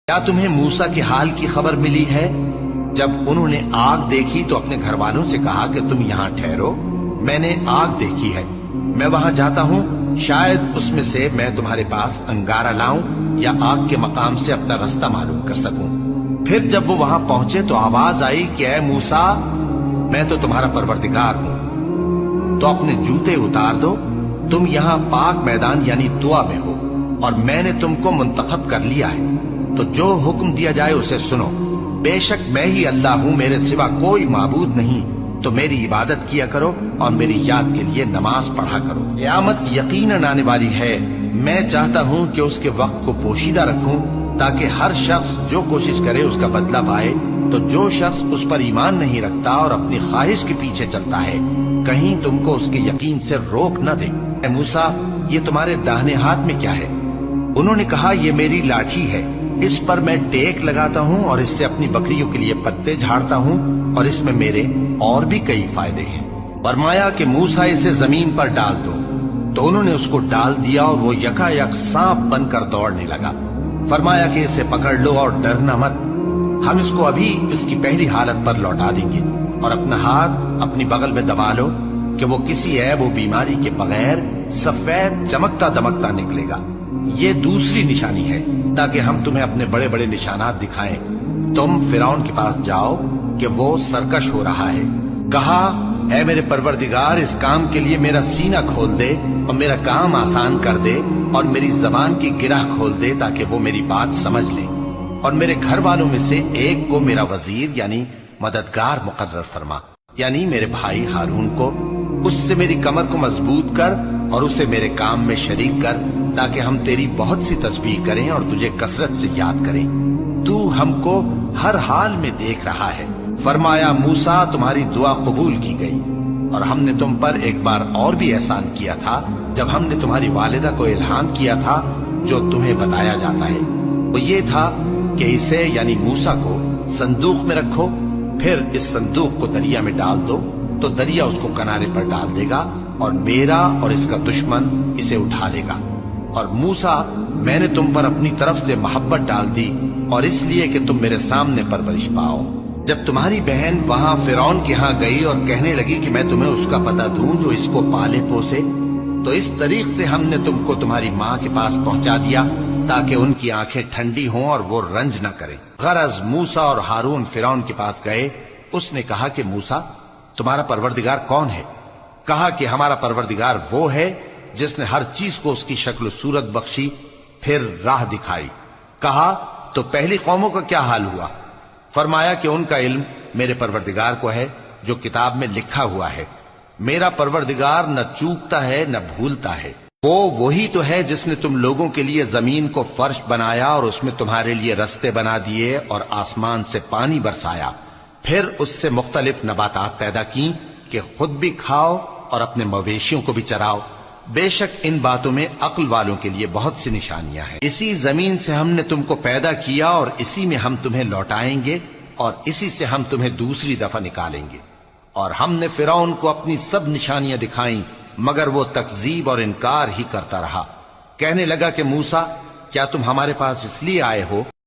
کیا تمہیں موسیٰ کے حال کی خبر ملی ہے؟ جب انہوں نے آگ دیکھی تو اپنے گھر والوں سے کہا کہ تم یہاں ٹھہرو، میں نے آگ دیکھی ہے، میں وہاں جاتا ہوں، شاید اس میں سے میں تمہارے پاس انگارہ لاؤں یا آگ کے مقام سے اپنا رستہ معلوم کر سکوں۔ پھر جب وہ وہاں پہنچے تو آواز آئی کہ اے موسیٰ، میں تو تمہارا پروردگار ہوں، تو اپنے جوتے اتار دو، تم یہاں پاک میدان یعنی طویٰ میں ہو، اور میں نے تم کو منتخب کر لیا ہے، تو جو حکم دیا جائے اسے سنو۔ بے شک میں ہی اللہ ہوں، میرے سوا کوئی معبود نہیں، تو میری عبادت کیا کرو اور میری یاد کے لیے نماز پڑھا کرو۔ قیامت یقیناً آنے والی ہے، میں چاہتا ہوں کہ اس کے وقت کو پوشیدہ رکھوں تاکہ ہر شخص جو کوشش کرے اس کا بدلہ پائے، تو جو شخص اس پر ایمان نہیں رکھتا اور اپنی خواہش کے پیچھے چلتا ہے، کہیں تم کو اس کے یقین سے روک نہ دے۔ اے موسیٰ، یہ تمہارے داہنے ہاتھ میں کیا ہے؟ انہوں نے کہا، یہ میری لاٹھی ہے، اس پر میں ٹیک لگاتا ہوں اور اس سے اپنی بکریوں کے لیے پتے جھاڑتا ہوں، اور اس میں میرے اور بھی کئی فائدے ہیں۔ فرمایا کہ موسیٰ اسے زمین پر ڈال دو، تو انہوں نے اس کو ڈال دیا اور وہ یکا یک سانپ بن کر دوڑنے لگا۔ فرمایا کہ اسے پکڑ لو اور ڈرنا مت، ہم اس کو ابھی اس کی پہلی حالت پر لوٹا دیں گے، اور اپنا ہاتھ اپنی بغل میں دبا لو کہ وہ کسی عیب و بیماری کے بغیر سفید چمکتا دمکتا نکلے گا۔ یہ دوسری نشانی ہے تاکہ ہم تمہیں اپنے بڑے بڑے نشانات دکھائیں۔ تم فرعون کے پاس جاؤ کہ وہ سرکش ہو رہا ہے۔ کہا، اے میرے پروردگار، اس کام کے لیے میرا سینہ کھول دے اور میرا کام آسان کر دے، اور میری زبان کی گرہ کھول دے تاکہ وہ میری بات سمجھ لے، اور میرے گھر والوں میں سے ایک کو میرا وزیر یعنی مددگار مقرر فرما، یعنی میرے بھائی ہارون کو۔ اس سے میری کمر کو مضبوط کر اور اسے میرے کام میں شریک کر، تاکہ ہم تیری بہت سی تسبیح کریں اور تجھے کثرت سے یاد کریں۔ تو ہم کو ہر حال میں دیکھ رہا ہے۔ فرمایا، موسیٰ، تمہاری دعا قبول کی گئی، اور ہم نے تم پر ایک بار اور بھی احسان کیا تھا جب ہم نے تمہاری والدہ کو الہام کیا تھا جو تمہیں بتایا جاتا ہے۔ وہ یہ تھا کہ اسے یعنی موسیٰ کو صندوق میں رکھو، پھر اس صندوق کو دریا میں ڈال دو، تو دریا اس کو کنارے پر ڈال دے گا، اور میرا اور اس کا دشمن اسے اٹھا لے گا۔ اور موسیٰ، میں نے تم پر اپنی طرف سے محبت ڈال دی، اور اس لیے کہ تم میرے سامنے پرورش پاؤ۔ جب تمہاری بہن وہاں فرعون کے ہاں گئی اور کہنے لگی کہ میں تمہیں اس کا پتہ دوں جو اس کو پالے پوسے، تو اس طریق سے ہم نے تم کو تمہاری ماں کے پاس پہنچا دیا تاکہ ان کی آنکھیں ٹھنڈی ہوں اور وہ رنج نہ کریں۔ غرض موسیٰ اور ہارون فرعون کے پاس گئے۔ اس نے کہا کہ موسیٰ، تمہارا پروردگار کون ہے؟ کہا کہ ہمارا پروردگار وہ ہے جس نے ہر چیز کو اس کی شکل و صورت بخشی، پھر راہ دکھائی۔ کہا، تو پہلی قوموں کا کیا حال ہوا؟ فرمایا کہ ان کا علم میرے پروردگار کو ہے جو کتاب میں لکھا ہوا ہے۔ میرا پروردگار نہ چوکتا ہے نہ بھولتا ہے۔ وہ وہی تو ہے جس نے تم لوگوں کے لیے زمین کو فرش بنایا اور اس میں تمہارے لیے رستے بنا دیے اور آسمان سے پانی برسایا، پھر اس سے مختلف نباتات پیدا کی کہ خود بھی کھاؤ اور اپنے مویشیوں کو بھی چراؤ۔ بے شک ان باتوں میں عقل والوں کے لیے بہت سی نشانیاں ہیں۔ اسی زمین سے ہم نے تم کو پیدا کیا اور اسی میں ہم تمہیں لوٹائیں گے، اور اسی سے ہم تمہیں دوسری دفعہ نکالیں گے۔ اور ہم نے فرعون کو اپنی سب نشانیاں دکھائیں، مگر وہ تکذیب اور انکار ہی کرتا رہا۔ کہنے لگا کہ موسیٰ، کیا تم ہمارے پاس اس لیے آئے ہو